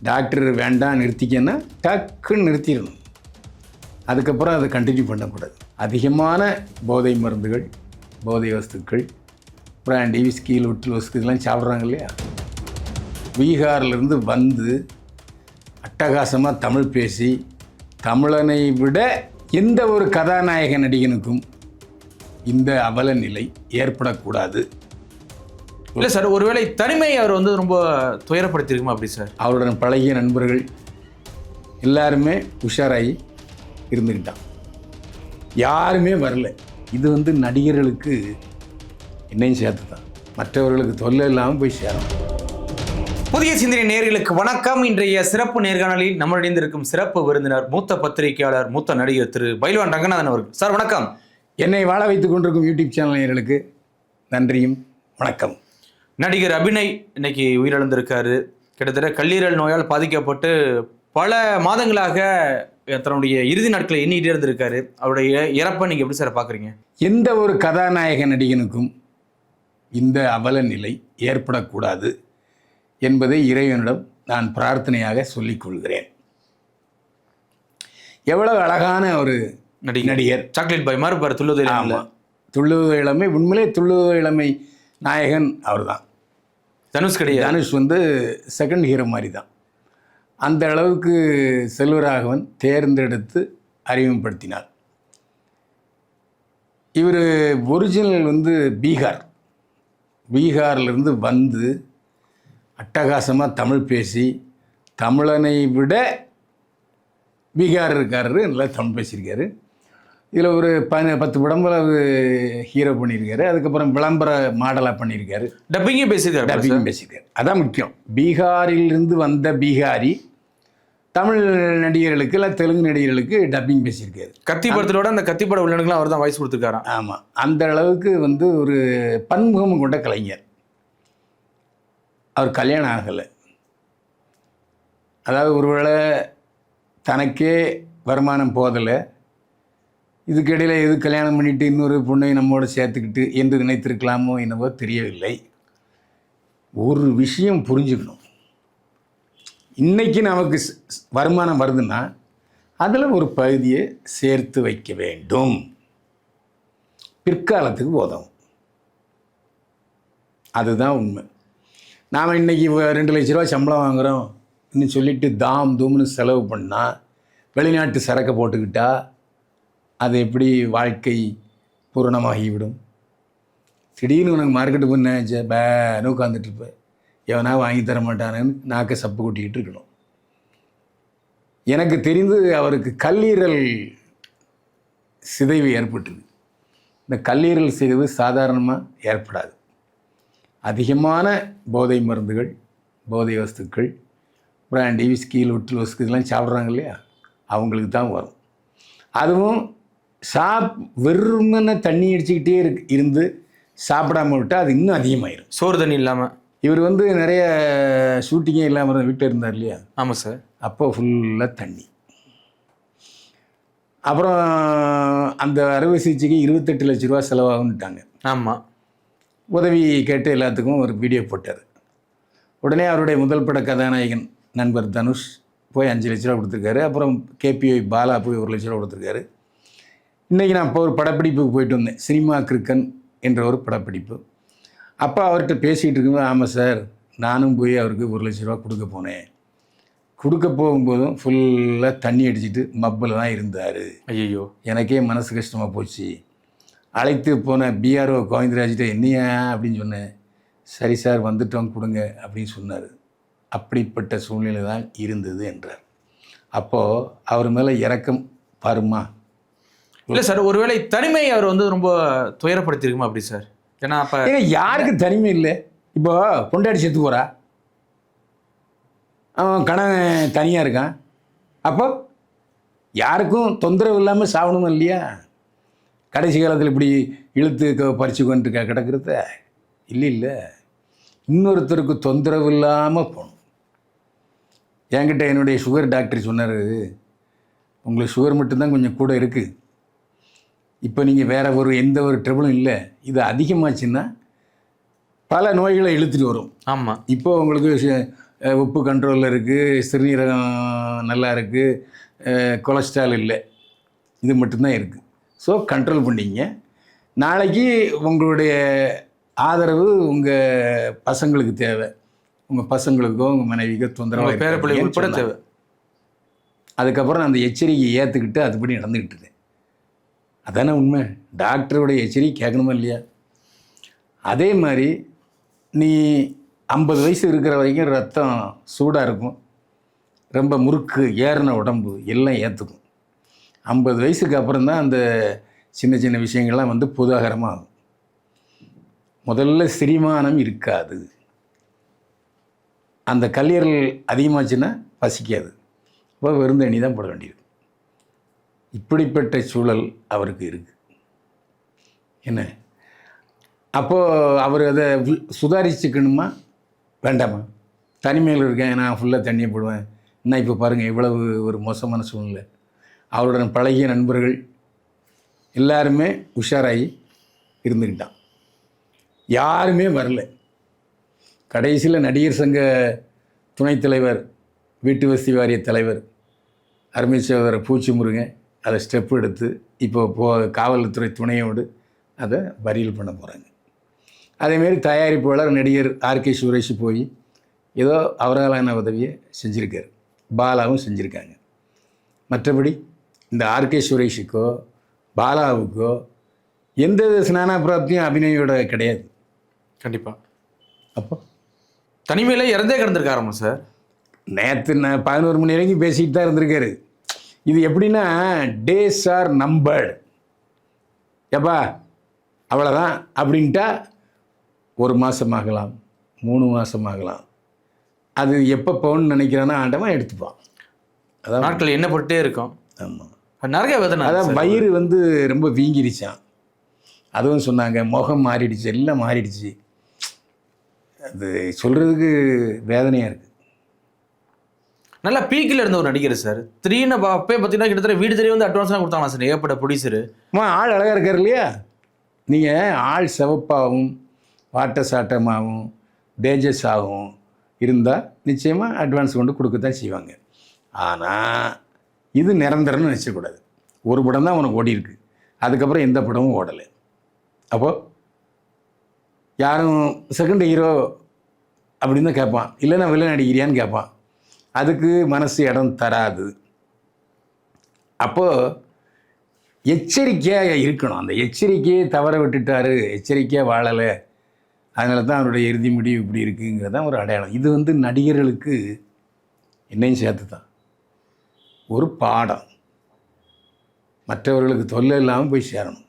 Doctor வேண்டாம் நிறுத்திக்கன்னா டக்குன்னு நிறுத்திடணும். அதுக்கப்புறம் அதை கண்டினியூ பண்ணக்கூடாது. அதிகமான போதை மருந்துகள், போதை வஸ்துக்கள், பிராண்டி, விஸ்கி, லொட்டில் வஸ்கு இதெல்லாம் சாப்பிட்றாங்க இல்லையா? பீகார்லேருந்து வந்து அட்டகாசமாக தமிழ் பேசி தமிழனை விட எந்த ஒரு கதாநாயக நடிகனுக்கும் இந்த அவல நிலை ஏற்படக்கூடாது. இல்லை சார், ஒருவேளை தனிமை அவர் வந்து ரொம்ப துயரப்படுத்தியிருக்குமா அப்படி சார்? அவருடன் பழகிய நண்பர்கள் எல்லாருமே உஷாராகி இருந்துக்கிட்டான். யாருமே வரல. இது வந்து நடிகர்களுக்கு என்னையும் சேர்த்து தான், மற்றவர்களுக்கு தொல்லை இல்லாமல் போய் சேரும். புதிய சிந்தனை நேயர்களுக்கு வணக்கம். இன்றைய சிறப்பு நேர்காணலில் நம்மளுடைய இருக்கும் சிறப்பு விருந்தினர் மூத்த பத்திரிகையாளர், மூத்த நடிகர் திரு பைல்வான் ரங்கநாதன் அவர்கள். சார் வணக்கம். என்னை வாழ வைத்துக் கொண்டிருக்கும் யூடியூப் சேனல் நேயர்களுக்கு நன்றியும் வணக்கம். நடிகர் அபிநய் இன்னைக்கு உயிரிழந்திருக்காரு. கிட்டத்தட்ட கல்லீரல் நோயால் பாதிக்கப்பட்டு பல மாதங்களாக தன்னுடைய இறுதி நாட்களை எண்ணிட்டே இருந்திருக்காரு. அவருடைய இறப்பை நீங்கள் எப்படி சார் பார்க்குறீங்க? எந்த ஒரு கதாநாயக நடிகனுக்கும் இந்த அவல நிலை ஏற்படக்கூடாது என்பதை இறைவனிடம் நான் பிரார்த்தனையாக சொல்லிக் கொள்கிறேன். எவ்வளவு அழகான ஒரு நடிகர். சாக்லேட் பாய் மாதிரி பாரு. துள்ளுவது இளமை. துள்ளுவது இளமை, உண்மையிலே துள்ளுவது இளமை நாயகன் அவர் தான். தனுஷ் கிடையாது. தனுஷ் வந்து செகண்ட் ஹீரோ மாதிரி தான். அந்த அளவுக்கு செல்வராகவன் தேர்ந்தெடுத்து அறிமுகப்படுத்தினார். இவர் ஒரிஜினல் வந்து பீகார்லேருந்து வந்து அட்டகாசமாக தமிழ் பேசி தமிழனை விட பீகார்காரரு நல்லா தமிழ் பேசியிருக்காரு. இதில் ஒரு 10 படங்கள் ஹீரோ பண்ணியிருக்காரு. அதுக்கப்புறம் விளம்பர மாடலாக பண்ணியிருக்காரு. டப்பிங்கும் பேசியிருக்காரு. அதான் முக்கியம். பீகாரிலிருந்து வந்த பீகாரி தமிழ் நடிகர்களுக்கு இல்லை தெலுங்கு நடிகர்களுக்கு டப்பிங் பேசியிருக்காரு. கத்தி படத்தோட அந்த கத்தி பட உள்ளனுக்குலாம் அவர் தான் வாய்ஸ் கொடுத்துருக்காராம். ஆமாம், அந்த அளவுக்கு வந்து ஒரு பன்முகம் கொண்ட கலைஞர். அவர் கல்யாணம் ஆகலை. அதாவது ஒருவேளை தனக்கே வருமானம் போதலை, இதுக்கிடையில் எது கல்யாணம் பண்ணிவிட்டு இன்னொரு பொண்ணை நம்மோடு சேர்த்துக்கிட்டு என்று நினைத்திருக்கலாமோ என்னவோ தெரியவில்லை. ஒரு விஷயம் புரிஞ்சுக்கணும். இன்றைக்கி நமக்கு வருமானம் வருதுன்னா அதில் ஒரு பகுதியை சேர்த்து வைக்க வேண்டும். பிற்காலத்துக்கு உதவும். அதுதான் உண்மை. நாம் இன்றைக்கி 2 லட்ச ரூபா சம்பளம் வாங்குகிறோம் இன்னும் சொல்லிவிட்டு தாம் தூம்னு செலவு பண்ணால், வெளிநாட்டு சரக்கை போட்டுக்கிட்டா அது எப்படி வாழ்க்கை பூரணமாகிவிடும்? திடீர்னு உனக்கு மார்க்கெட்டு பண்ண பேனு உட்காந்துட்ருப்பேன், எவனா வாங்கி தர மாட்டானேன்னு நாக்கை சப்பு கொட்டிக்கிட்டு இருக்கணும். எனக்கு தெரிந்து அவருக்கு கல்லீரல் சிதைவு ஏற்பட்டுது. இந்த கல்லீரல் சிதைவு சாதாரணமாக ஏற்படாது. அதிகமான போதை மருந்துகள், போதை வஸ்துக்கள், பிராண்டி, விஸ்கி, லொட்டில் வஸ்கு இதெல்லாம் சாப்பிட்றாங்க இல்லையா? அவங்களுக்கு தான் வரும். அதுவும் வெறுமனை தண்ணி அடிச்சுக்கிட்டே இருந்து சாப்பிடாம விட்டால் அது இன்னும் அதிகமாயிடும். சோறு தண்ணி இல்லாமல். இவர் வந்து நிறைய ஷூட்டிங்கே இல்லாமல் வீட்டில் இருந்தார் இல்லையா? ஆமாம் சார். அப்போ ஃபுல்லாக தண்ணி. அப்புறம் அந்த அறுவை சிகிச்சைக்கு 28 லட்ச ரூபா செலவாகுன்னுட்டாங்க. ஆமாம். உதவி கேட்டு எல்லாத்துக்கும் ஒரு வீடியோ போட்டார். உடனே அவருடைய முதல் பட கதாநாயகன் நண்பர் தனுஷ் போய் 5 லட்ச ரூபா கொடுத்துருக்காரு. அப்புறம் கேபிஐ பாலா போய் 1 லட்ச ரூபா கொடுத்துருக்காரு. இன்றைக்கி நான் இப்போ ஒரு படப்பிடிப்புக்கு போயிட்டு வந்தேன், சினிமா கிறுக்கன் என்ற ஒரு படப்பிடிப்பு. அப்போ அவர்கிட்ட பேசிகிட்டு இருக்கும்போது, ஆமாம் சார், நானும் போய் அவருக்கு 1 லட்ச ரூபா கொடுக்க போனேன். கொடுக்க போகும்போதும் ஃபுல்லாக தண்ணி அடிச்சுட்டு மப்பில் தான் இருந்தார். ஐயோ, எனக்கே மனசு கஷ்டமாக போச்சு. அழைத்து போன பிஆர்ஓ கோவிந்தராஜ்கிட்ட என்னையா அப்படின்னு சொன்னேன். சரி சார், வந்துட்டோம் கொடுங்க அப்படின்னு சொன்னார். அப்படிப்பட்ட சூழ்நிலை தான் இருந்தது என்றார். அப்போது அவர் மேலே இரக்கம் பாருமா. இல்லை சார், ஒருவேளை தனிமை அவர் வந்து ரொம்ப துயரப்படுத்தியிருக்குமா அப்படி சார்? ஏன்னா அப்போ யாருக்கு தனிமை இல்லை? இப்போ கொண்டாடி செத்து போகிறா, அவன் கணவன் தனியாக இருக்கான். அப்போ யாருக்கும் தொந்தரவு இல்லாமல் சாகணும் இல்லையா? கடைசி காலத்தில் இப்படி இழுத்து பறிச்சுக்கொண்டு கிடக்கிறத இல்லை, இன்னொருத்தருக்கு தொந்தரவு இல்லாமல் போகணும். என்கிட்ட என்னுடைய சுகர் டாக்டர் சொன்னார், உங்களுக்கு சுகர் மட்டும்தான் கொஞ்சம் கூட இருக்குது, இப்போ நீங்கள் வேறு எந்த ஒரு ட்ரபிளும் இல்லை, இது அதிகமாச்சுன்னா பல நோய்களை இழுத்துட்டு வரும். ஆமாம். இப்போ உங்களுக்கு உப்பு கண்ட்ரோலில் இருக்குது, சிறுநீரகம் நல்லா இருக்குது, கொலஸ்ட்ரால் இல்லை, இது மட்டும்தான் இருக்குது. ஸோ கண்ட்ரோல் பண்ணிங்க. நாளைக்கு உங்களுடைய ஆதரவு உங்கள் பசங்களுக்கு தேவை, உங்கள் பசங்களுக்கோ உங்கள் மனைவிக்கோ தொந்தரவாக பேரப்பிள்ளை உட்பட தேவை. அதுக்கப்புறம் நான் அந்த எச்சரிக்கையை ஏற்றுக்கிட்டு அதுபடி நடந்துக்கிட்டு இருக்கேன். அதானே உண்மை. டாக்டருடைய எச்சரிக்கை கேட்கணுமா இல்லையா? அதே மாதிரி நீ 50 வயசு இருக்கிற வரைக்கும் ரத்தம் சூடாக இருக்கும், ரொம்ப முறுக்கு ஏறின உடம்பு எல்லாம் ஏற்றுக்கும். 50 வயசுக்கு அப்புறம் தான் அந்த சின்ன சின்ன விஷயங்கள்லாம் வந்து புதாகரமாகும். முதல்ல செரிமானம் இருக்காது, அந்த கல்லீரல் அதிகமாச்சுன்னா பசிக்காது, அப்போ வெறுந்தண்ணி தான் போட வேண்டியது. இப்படிப்பட்ட சூழல் அவருக்கு இருக்குது. என்ன அப்போது அவர் அதை சுதாரிச்சுக்கணுமா வேண்டாமா? தனிமையில் இருக்கேன், நான் ஃபுல்லாக தண்ணியை போடுவேன். இன்னும் இப்போ பாருங்கள் இவ்வளவு ஒரு மோசமான சூழ்நிலை. அவருடன் பழகிய நண்பர்கள் எல்லாருமே உஷாராகி இருந்துக்கிட்டான், யாருமே வரல. கடைசியில் நடிகர் சங்க துணைத் தலைவர், வீட்டு வசதி வாரிய தலைவர் அருமை சகோதரர் பூச்சி முருகன் அதை ஸ்டெப் எடுத்து இப்போ காவல்துறை துணையோடு அதை வரியில் பண்ண போகிறாங்க. அதேமாரி தயாரிப்பாளர் நடிகர் ஆர்கே சுரேஷ் போய் ஏதோ அவராலான உதவியை செஞ்சுருக்கார், பாலாவும் செஞ்சுருக்காங்க. மற்றபடி இந்த ஆர்கே சுரேஷுக்கோ பாலாவுக்கோ எந்த ஸ்நான பிராப்தியும் அபிநயோட கிடையாது. கண்டிப்பாக. அப்போ தனிமையில் இறந்தே கிடந்திருக்காராமா சார்? நேற்று நான் 11 மணி வரைக்கும் பேசிக்கிட்டு தான் இருந்திருக்காரு. இது எப்படின்னா டேஸ் ஆர் நம்பர்டு, எப்பா அவ்வளோதான் அப்படின்ட்டா 1 மாதம் ஆகலாம், 3 மாதம் ஆகலாம். அது எப்போ போகணும்னு நினைக்கிறான்னா ஆண்டவன் எடுத்துப்பான். அதான் நாட்கள் என்ன போட்டே இருக்கும். ஆமாம், நிறைய வேதனை. அதான் வயிறு வந்து ரொம்ப வீங்கிருச்சான். அதுவும் சொன்னாங்க, முகம் மாறிடுச்சு, எல்லாம் மாறிடுச்சு. அது சொல்கிறதுக்கு வேதனையாக இருக்குது. நல்லா பீக்கில் இருந்த ஒரு நடிகர் சார். திடீர்னு அப்பே பார்த்தீங்கன்னா கிட்டத்தட்ட வீடு தெரிய வந்து அட்வான்ஸ்லாம் கொடுத்தாங்களா சார் ஏகப்பட்ட ப்ரொடியூசரு? ஆள் அழகாக இருக்கார் இல்லையா? நீங்கள் ஆள் சிவப்பாகவும் வாட்ட சாட்டமாகவும் தேஜஸாகவும் இருந்தால் நிச்சயமாக அட்வான்ஸ் கொண்டு கொடுக்கத்தான் செய்வாங்க. ஆனால் இது நிரந்தரம்னு நினச்சக்கூடாது. ஒரு படம் தான் உனக்கு ஓடி இருக்கு, அதுக்கப்புறம் எந்த படமும் ஓடலை. அப்போது யாரும் செகண்ட் ஹீரோ அப்படின்னு தான் கேட்பான், இல்லைன்னா வில்லன் நடிக்கிறியான்னு கேட்பான். அதுக்கு மனசு இடம் தராது. அப்போது எச்சரிக்கையாக இருக்கணும். அந்த எச்சரிக்கையை தவற விட்டுட்டாரு, எச்சரிக்கையாக வாழலை, அதனால தான் அவருடைய இறுதி முடிவு இப்படி இருக்குங்கிறது தான் ஒரு அடையாளம். இது வந்து நடிகர்களுக்கு என்னையும் சேர்த்து தான் ஒரு பாடம். மற்றவர்களுக்கு தொல்லை இல்லாமல் போய் சேரணும்,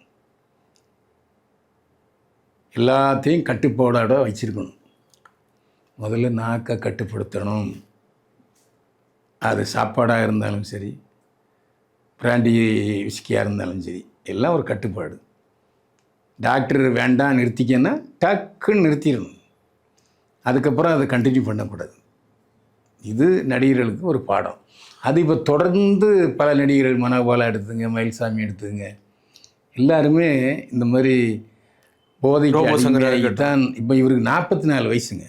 எல்லாத்தையும் கட்டுப்பாடோட வச்சுருக்கணும். முதல்ல நாக்கை கட்டுப்படுத்தணும். அது சாப்பாடாக இருந்தாலும் சரி, பிராண்டி விஸ்கியாக இருந்தாலும் சரி, எல்லாம் ஒரு கட்டுப்பாடு. டாக்டர் வேண்டாம் நிறுத்திக்கன்னா டக்குன்னு நிறுத்திடணும், அதுக்கப்புறம் அதை கண்டினியூ பண்ணக்கூடாது. இது நடிகர்களுக்கு ஒரு பாடம். அது இப்போ தொடர்ந்து பல நடிகர்கள், மனோபாலா எடுத்துங்க, மயில்சாமி எடுத்துங்க, எல்லாருமே இந்த மாதிரி போதைக்கு தான். இப்போ இவருக்கு 44 வயசுங்க,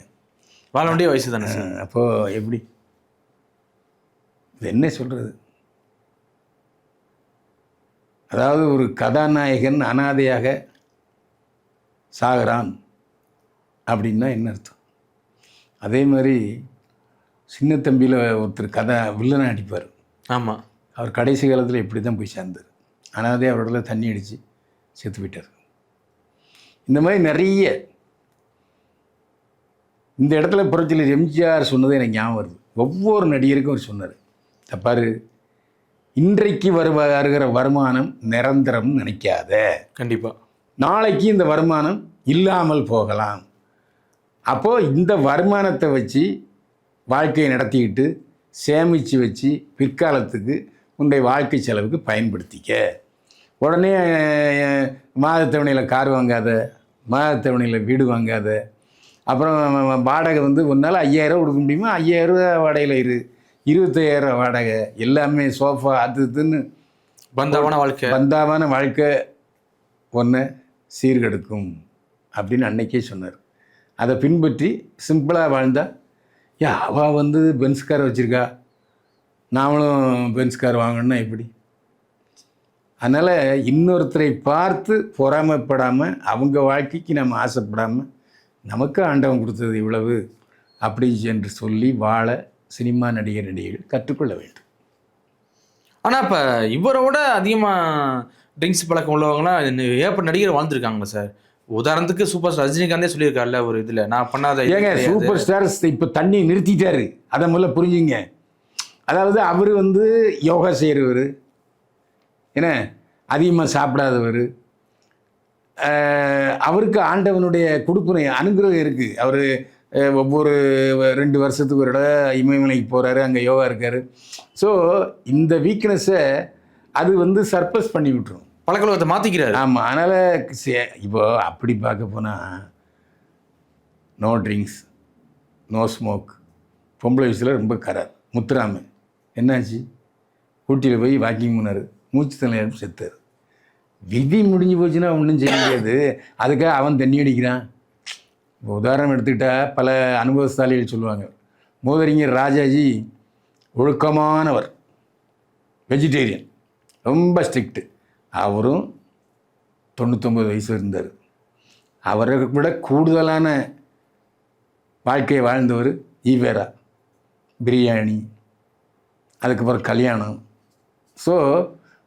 வாழ வேண்டிய வயசு தானே. அப்போது எப்படி இது என்ன சொல்கிறது? அதாவது ஒரு கதாநாயகன் அனாதையாக சாகிறான் அப்படின்னா என்ன அர்த்தம்? அதே மாதிரி சின்ன தம்பியில் ஒருத்தர் வில்லனாக அடிப்பார். ஆமாம், அவர் கடைசி காலத்தில் இப்படி தான் போய் சேர்ந்தார். அனாதையாக அவரோட தண்ணி அடித்து செத்து போயிட்டார். இந்த மாதிரி நிறைய இந்த இடத்துல புரட்சியாளர் எம்ஜிஆர் சொன்னது எனக்கு ஞாபகம் வருது. ஒவ்வொரு நடிகருக்கும் அவர் சொன்னார், தப்பாரு, இன்றைக்கு வருகிற வருமானம் நிரந்தரம்னு நினைக்காத. கண்டிப்பாக நாளைக்கு இந்த வருமானம் இல்லாமல் போகலாம். அப்போது இந்த வருமானத்தை வச்சு வாழ்க்கையை நடத்திக்கிட்டு சேமித்து வச்சு பிற்காலத்துக்கு உன்னுடைய வாழ்க்கை செலவுக்கு பயன்படுத்திக்க. உடனே மாதத்தவணையில் கார் வாங்காத, மாதத்தவணையில் வீடு வாங்காத. அப்புறம் வாடகை வந்து ஒன்றால் 5000 கொடுக்க முடியுமா, 5000 ரூபா வாடகையில் 25,000 வாடகை, எல்லாமே சோஃபா அது இதுன்னு பந்தாவான வாழ்க்கை ஒன்று சீர்கெடுக்கும் அப்படின்னு அன்னைக்கே சொன்னார். அதை பின்பற்றி சிம்பிளாக வாழ்ந்தால் ஏன் அவள் வந்து பென்ஸ் கார் வச்சுருக்கா, நாமளும் பென்ஸ் கார் வாங்கணும்னா எப்படி? அதனால் இன்னொருத்தரை பார்த்து பொறாமைப்படாமல், அவங்க வாழ்க்கைக்கு நம்ம ஆசைப்படாமல், நமக்கு ஆண்டவன் கொடுத்தது இவ்வளவு அப்படி என்று சொல்லி வாழ சினிமா நடிகர்கள் கற்றுக்கொள்ள வேண்டும். ஆனால் இப்போ இவரோட அதிகமாக ட்ரிங்க்ஸ் பழக்கம் உள்ளவங்களாம் ஏற்பட்ட நடிகர் வாழ்ந்துருக்காங்க சார். உதாரணத்துக்கு சூப்பர் ஸ்டார் ரஜினிகாந்தே சொல்லியிருக்காருல்ல ஒரு இதில், நான் பண்ணாத ஏங்க சூப்பர் ஸ்டார்ஸ் இப்போ தண்ணி நிறுத்திட்டாரு, அதை முதல்ல புரிஞ்சுங்க. அதாவது அவர் வந்து யோகா செய்கிறவர், என்ன அதிகமாக சாப்பிடாதவர், அவருக்கு ஆண்டவனுடைய கொடுப்புனை அனுகிரகம் இருக்குது. அவர் ஒவ்வொரு 2 வருஷத்துக்கு ஒரு தடவை இமயமலைக்கு போகிறாரு, அங்கே யோகா இருக்கார். ஸோ இந்த வீக்னஸை அது வந்து சர்ப்ளஸ் பண்ணி விட்டுரும், பழக்கவழக்கத்தை மாற்றிக்கிறாரு. ஆமாம். அதனால் இப்போ அப்படி பார்க்க போனால் நோ ட்ரிங்க்ஸ் நோ ஸ்மோக், பொம்பளை வயசில் ரொம்ப கரார். முத்துராமன் என்னாச்சு, ஊட்டியில் போய் வாக்கிங் பண்ணார், மூச்சு தண்ணி செத்தார். விதி முடிஞ்சு போச்சுன்னா ஒன்றும் செய்ய முடியாது, அதுக்காக அவன் தண்ணி அடிக்கிறான். இப்போ உதாரணம் எடுத்துக்கிட்டால் பல அனுபவசாலிகள் சொல்லுவாங்க, மூதறிஞர் ராஜாஜி ஒழுக்கமானவர், வெஜிடேரியன், ரொம்ப ஸ்ட்ரிக்ட்டு. அவரும் 99 வயசு இருந்தார். அவரை விட கூடுதலான வாழ்க்கையை வாழ்ந்தவர் ஈவேரா, பிரியாணி, அதுக்கப்புறம் கல்யாணம். ஸோ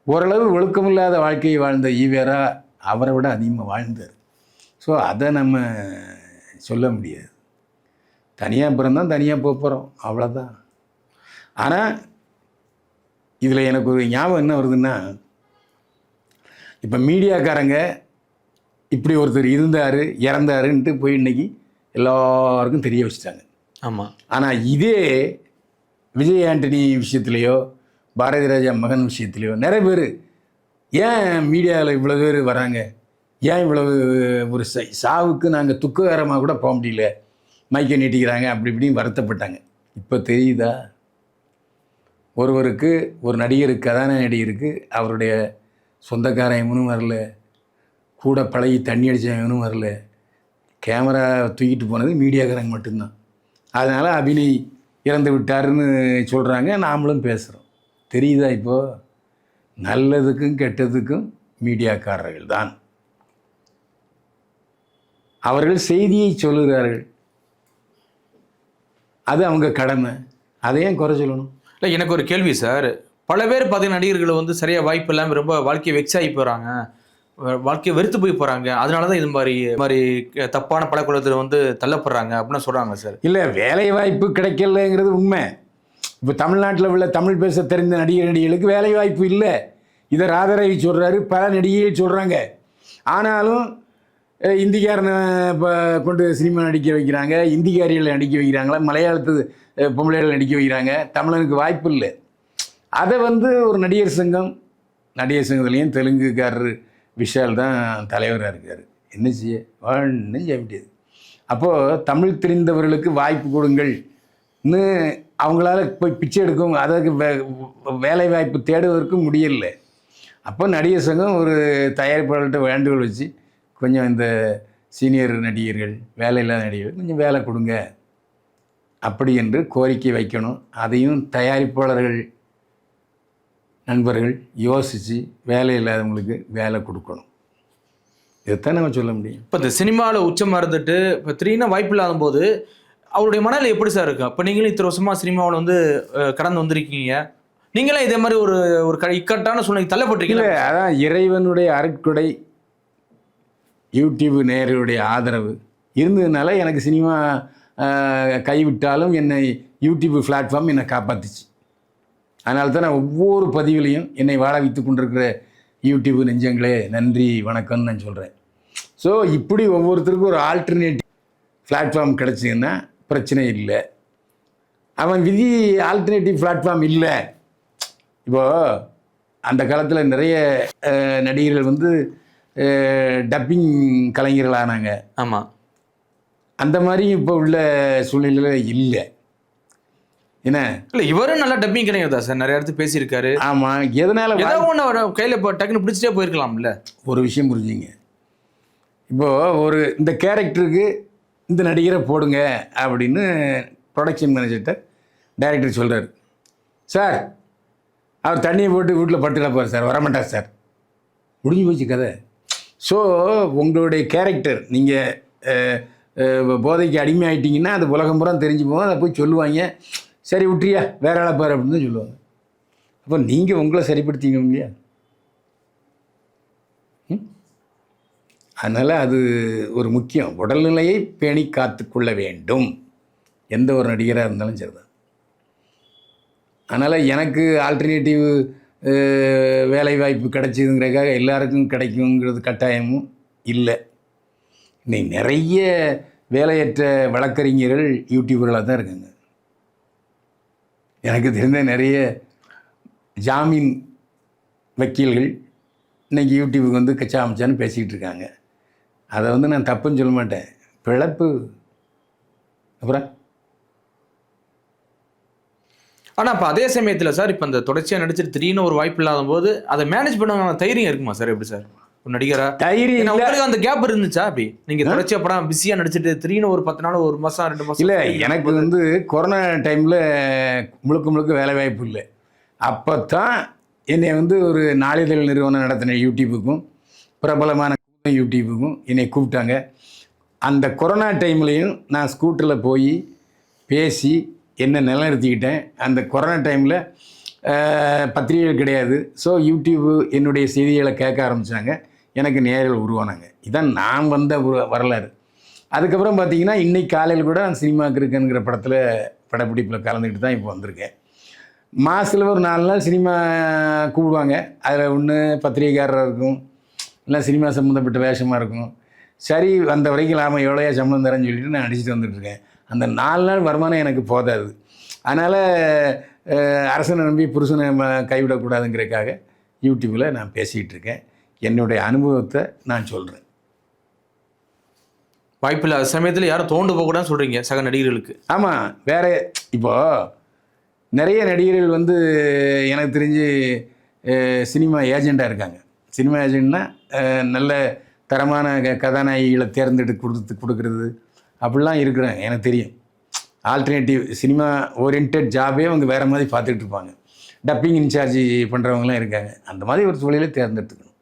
ஓரளவு ஒழுக்கமில்லாத வாழ்க்கையை வாழ்ந்த ஈவேரா அவரை விட அதிகமாக வாழ்ந்தார். ஸோ அதை நம்ம சொல்ல முடியாது. தனியாக பிறந்தான் தனியாக போகிறோம், அவ்வளோதான். ஆனால் இதில் எனக்கு ஒரு ஞாபகம் என்ன வருதுன்னா, இப்போ மீடியாக்காரங்க இப்படி ஒருத்தர் இருந்தார் இறந்தாருன்ட்டு போய் இன்றைக்கி எல்லாருக்கும் தெரிய வச்சுட்டாங்க. ஆமாம். ஆனால் இதே விஜய் ஆண்டனி விஷயத்துலையோ பாரதி ராஜா மகன் விஷயத்துலையோ நிறைய பேர் ஏன் மீடியாவில் இவ்வளோ பேர் வராங்க, ஏன் இவ்வளவு ஒரு சாவுக்கு நாங்கள் துக்ககரமாக கூட போக முடியல, மைக்கை நீட்டிக்கிறாங்க, அப்படி இப்படின்னு வருத்தப்பட்டாங்க. இப்போ தெரியுதா, ஒருவருக்கு ஒரு நடிகருக்கு கதாநாயக நடிகருக்கு அவருடைய சொந்தக்காரன் இவனும் வரல, கூட பழகி தண்ணி அடித்தவனும் வரல, கேமரா தூக்கிட்டு போனது மீடியாக்காரங்க மட்டும்தான். அதனால் அபிநய் இறந்து விட்டாருன்னு சொல்கிறாங்க, நாமளும் பேசுகிறோம். தெரியுதா இப்போது, நல்லதுக்கும் கெட்டதுக்கும் மீடியாக்காரர்கள் தான். அவர்கள் செய்தியை சொல்லுகிறார்கள், அது அவங்க கடமை, அதையும் குறை சொல்லணும். இல்லை, எனக்கு ஒரு கேள்வி சார். பல பேர் பார்த்தீங்கன்னா நடிகர்களை வந்து சரியாக வாய்ப்பு இல்லாமல் ரொம்ப வாழ்க்கையை வெக்ஸ் ஆகி போகிறாங்க, வாழ்க்கையை வெறுத்து போய் போகிறாங்க, அதனால தான் இது மாதிரி தப்பான பழக்கத்தில் வந்து தள்ளப்படுறாங்க அப்படின்னு சொல்கிறாங்க சார். இல்லை, வேலை வாய்ப்பு கிடைக்கலங்கிறது உண்மை. இப்போ தமிழ்நாட்டில் உள்ள தமிழ் பேச தெரிந்த நடிகர்களுக்கு வேலை வாய்ப்பு இல்லை, இதை ராதாரவி சொல்கிறாரு, பல நடிகைகள் சொல்கிறாங்க. ஆனாலும் இந்திக்காரனை இப்போ கொண்டு சினிமா நடிக்க வைக்கிறாங்க, இந்திக்காரிகளை நடிக்க வைக்கிறாங்களா, மலையாளத்து பொம்பளைகளை நடிக்க வைக்கிறாங்க, தமிழனுக்கு வாய்ப்பு இல்லை. அதை வந்து ஒரு நடிகர் சங்கத்துலேயும் தெலுங்குக்காரர் விஷால் தான் தலைவராக இருக்கார். என்ன செய்ய, ஒன்றும் செய்ய முடியாது. அப்போது தமிழ் தெரிந்தவர்களுக்கு வாய்ப்பு கொடுங்கள்னு அவங்களால போய் பிச்சை எடுக்கும், அதற்கு வேலை வாய்ப்பு தேடுவதற்கும் முடியல. அப்போ நடிகர் சங்கம் ஒரு தயாரிப்பாளர்கிட்ட வேண்டுகோள் வச்சு, கொஞ்சம் இந்த சீனியர் நடிகர்கள், வேலை இல்லாத நடிகர்கள் கொஞ்சம் வேலை கொடுங்க அப்படி என்று கோரிக்கை வைக்கணும். அதையும் தயாரிப்பாளர்கள் நண்பர்கள் யோசித்து வேலை இல்லாதவங்களுக்கு வேலை கொடுக்கணும். இதைத்தான் நம்ம சொல்ல முடியும். இப்போ இந்த சினிமாவில் உச்சமாக இருந்துட்டு இப்போ திடீர்னு வாய்ப்பு இல்லாத போது அவருடைய மனநிலை எப்படி சார் இருக்கும்? இப்போ நீங்களும் இத்தனை வருஷமாக சினிமாவில் வந்து கடந்து வந்திருக்கீங்க, நீங்களும் இதே மாதிரி ஒரு இக்கட்டான சூழ்நிலை தள்ளப்பட்டிருக்கீங்க. அதான் இறைவனுடைய அருட்கொடை, யூடியூப் நேயர்களுடைய ஆதரவு இருந்ததுனால எனக்கு சினிமா கைவிட்டாலும் என்னை யூடியூப் பிளாட்ஃபார்ம் என்னை காப்பாற்றுச்சு. அதனால தான் நான் ஒவ்வொரு பதிவிலையும் என்னை வாழ வைத்து கொண்டிருக்கிற யூடியூப் நெஞ்சங்களே நன்றி வணக்கம்னு நான் சொல்கிறேன். ஸோ இப்படி ஒவ்வொருத்தருக்கும் ஒரு ஆல்டர்னேட்டிவ் பிளாட்ஃபார்ம் கிடச்சிங்கன்னா பிரச்சனை இல்லை. அவன் விதி ஆல்டர்னேட்டிவ் பிளாட்ஃபார்ம் இல்லை. இப்போது அந்த காலத்தில் நிறைய நடிகர்கள் வந்து டப்பிங் கலைஞர்களானாங்க. ஆமாம். அந்த மாதிரி இப்போ உள்ள சூழ்நிலையில் இல்லை. என்ன இல்லை, இவரும் நல்லா டப்பிங் கிடையாது சார், நிறைய இடத்துல பேசியிருக்காரு. ஆமாம். எதனால் ஏதோ ஒன்று கையில் இப்போ டக்குன்னு பிடிச்சிட்டே போயிருக்கலாம்ல. ஒரு விஷயம் புரிஞ்சுங்க, இப்போது இந்த கேரக்டருக்கு இந்த நடிகரை போடுங்க அப்படின்னு ப்ரொடக்ஷன் மேனேஜர்கிட்ட டைரக்டர் சொல்கிறார், சார் அவர் தண்ணியை போட்டு வீட்டில் பட்டு கிடப்பார் சார், வரமாட்டார் சார். முடிஞ்சு போச்சு கதை. ஸோ உங்களுடைய கேரக்டர், நீங்கள் போதைக்கு அடிமையாயிட்டீங்கன்னா அது உலகம் பூரா தெரிஞ்சு போகும். அதை போய் சொல்லுவாங்க, சரி விட்றியா வேற ஆளை பாரு அப்படின்னு தான் சொல்லுவாங்க. அப்போ நீங்கள் உங்களை சரிப்படுத்திங்க இல்லையா? அதனால் அது ஒரு முக்கியம். உடல்நிலையை பேணி காத்து கொள்ள வேண்டும், எந்த ஒரு நடிகராக இருந்தாலும் சரிதான். அதனால் எனக்கு ஆல்டர்னேட்டிவ் வேலை வாய்ப்பு கிடைச்சிதுங்கிறதுக்காக எல்லாருக்கும் கிடைக்குங்கிறது கட்டாயமும் இல்லை. இன்னைக்கு நிறைய வேலையற்ற வழக்கறிஞர்கள் யூடியூபர்களாக தான் இருக்காங்க. எனக்கு தெரிந்த நிறைய ஜாமீன் வக்கீல்கள் இன்றைக்கி யூடியூபுக்கு வந்து கச்சா அமைச்சான்னு பேசிக்கிட்டு இருக்காங்க. அதை வந்து நான் தப்புன்னு சொல்ல மாட்டேன், பிழப்பு. அப்புறம் ஆனால் இப்போ அதே சமயத்தில் சார், இப்போ இந்த தொடர்ச்சியாக நடிச்சிட்டு திடீர்னு ஒரு வாய்ப்பு இல்லாத போது அதை மேனேஜ் பண்ணுவாங்க, தைரியம் இருக்குமா சார்? எப்படி சார் ஒரு நடிகரா தைரியம் உங்களுக்கு அந்த கேப் இருந்துச்சா? அப்படி நீங்கள் தொடர்ச்சியாக படம் பிஸியாக நடிச்சிட்டு திடீர்னு ஒரு 10 நாள், ஒரு மாதம், 2 மாதம் இல்லை. எனக்கு வந்து கொரோனா டைமில் முழுக்க வேலை வாய்ப்பு இல்லை. அப்போ தான் என்னை வந்து ஒரு நாளிதழ் நிறுவனம் நடத்தின யூடியூபுக்கும் பிரபலமான யூடியூபுக்கும் என்னை கூப்பிட்டாங்க. அந்த கொரோனா டைம்லேயும் நான் ஸ்கூட்டரில் போய் பேசி என்ன நிலைநிறுத்திக்கிட்டேன். அந்த கொரோனா டைமில் பத்திரிகைகள் கிடையாது. ஸோ யூடியூப்பு என்னுடைய செய்திகளை கேட்க ஆரம்பித்தாங்க, எனக்கு நேரில் உருவானாங்க. இதான் நான் வந்த வரலாறு. அதுக்கப்புறம் பார்த்திங்கன்னா இன்றைக்கி காலையில் கூட நான் சினிமாவுக்கு இருக்குங்கிற படப்பிடிப்பில் கலந்துக்கிட்டு தான் இப்போ வந்திருக்கேன். மாதத்தில் ஒரு 4 நாள் சினிமா கூப்பிடுவாங்க. அதில் ஒன்று பத்திரிகைக்காரராக இருக்கும், இல்லை சினிமா சம்மந்தப்பட்ட வேஷமாக இருக்கும். சரி, வந்த வரைக்கும் லாபம் எவ்வளோயா சம்பளம் தரேன்னு சொல்லிட்டு நான் அடிச்சுட்டு வந்துட்டுருக்கேன். அந்த 4 நாள் வருமானம் எனக்கு போதாது. அதனால் அரசனை நம்பி புருஷனை கைவிடக்கூடாதுங்கிறதுக்காக யூடியூப்பில் நான் பேசிகிட்டு இருக்கேன். என்னுடைய அனுபவத்தை நான் சொல்கிறேன். வாய்ப்பில்லை அது சமயத்தில் யாரும் தோண்டு போகக்கூடாதுன்னு சொல்கிறீங்க சக நடிகர்களுக்கு? ஆமாம். வேறு இப்போது நிறைய நடிகர்கள் வந்து எனக்கு தெரிஞ்சு சினிமா ஏஜெண்டாக இருக்காங்க. சினிமா ஏஜெண்ட்னா நல்ல தரமான கதாநாயகிகளை தேர்ந்தெடுத்து கொடுக்குறது அப்படிலாம் இருக்கிறாங்க எனக்கு தெரியும். ஆல்டர்னேட்டிவ் சினிமா ஓரியன்ட் ஜாபே அவங்க வேறு மாதிரி பார்த்துட்டு இருப்பாங்க. டப்பிங் இன்சார்ஜ் பண்ணுறவங்களாம் இருக்காங்க. அந்த மாதிரி ஒரு தொழிலை தேர்ந்தெடுத்துக்கணும்.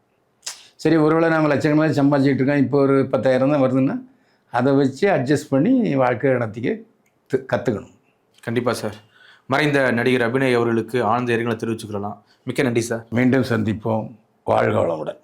சரி, ஒருவேளை நம்ம லட்சக்கணக்கில் சம்பாதிச்சிட்டு இருக்கோம், இப்போ ஒரு 10,000 தான் வருதுன்னா அதை வச்சு அட்ஜஸ்ட் பண்ணி வாழ்க்கை நடத்திக்க கற்றுக்கணும். கண்டிப்பாக சார். மறைந்த நடிகர் அபிநய் அவர்களுக்கு ஆழ்ந்த இரங்கலை தெரிவிச்சுக்கலாம். மிக்க நன்றி சார். மீண்டும் சந்திப்போம். வாழ்க வளமுடன்.